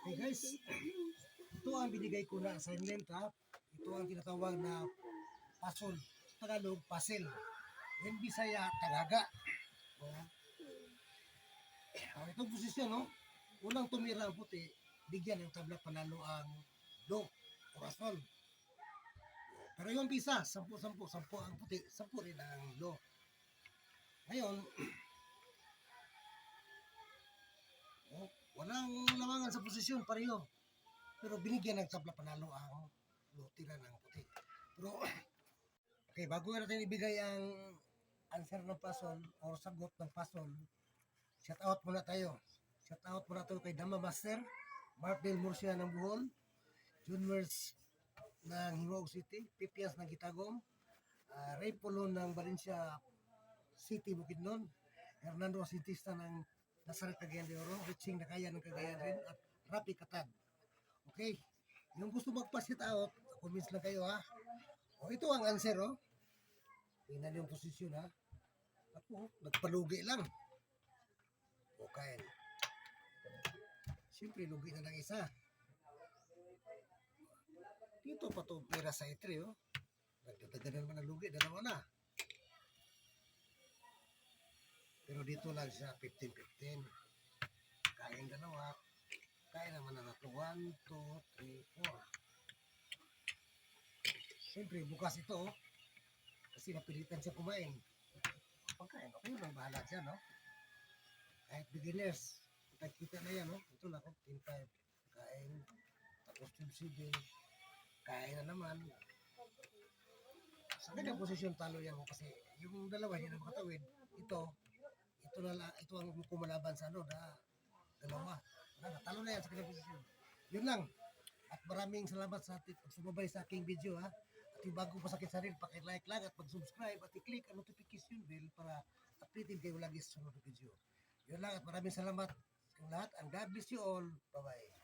Okay guys, ito ang binigay ko na assignment ha. Ito ang tinatawag na puzzle. Tagalog, puzzle. Yan Bisaya, Tagaga. Itong posisyon, no? Unang tumira ang puti, bigyan ng tabla panalo ang do, orason. Pero yung bisa, 10-10, 10 ang puti, 10 rin ang do. Ngayon, walang lamangan sa posisyon, pareho. Pero binigyan ng tabla panalo ang do, tira ng puti. Pero, okay, bago natin ibigay ang answer ng puzzle or sagot ng puzzle, shout out muna tayo. Shout out muna tayo kay Dama Master, Mark Del Murcia ng Buhol, Junwers ng Hiwaog City, Pipias ng Kitagom, Ray Polo ng Valencia City, Bukidnon, Hernando Asintista ng Nazaret, Cagayan de Oro, Riching Nakaya ng Cagayan rin, at Rapi Katad. Okay, yung gusto magpa-shout out, comments lang kayo ha. O ito ang answer oh. Tingnan yung posisyon ha. Ako, nagpalugi lang. Okay. Siyempre, lugi na lang isa. Dito pa ito pera sa itri, oh. Nagdadaganan naman ang lugi, dalawa na. Pero dito lang siya, 15-15. Kain dalawa. Kain naman na nato. 1, 2, 3, 4. Siyempre, bukas ito, oh. Kasi napilitan siya kumain. Pagkain, okay lang, bahala siya, no? Kahit beginners, kita na yan, no? Ito lang, 10-5. Kain, tapos 12-7. Kain na naman. Sa ganang posisyon talo yan mo kasi yung dalawa hindi na makatawid. Ito na lang, ito ang kumalaban sa ano, dalawa. Talo na yan sa ganang posisyon. Yun lang. At maraming salamat sa ating sumabay sa aking video ha. At yung bago pa sa akin sarili, paki-like lang at mag-subscribe at i-click ang notification bell para updated kayo lagi sa sunod na video. Yun lang at maraming salamat sa lahat and God bless you all. Bye-bye.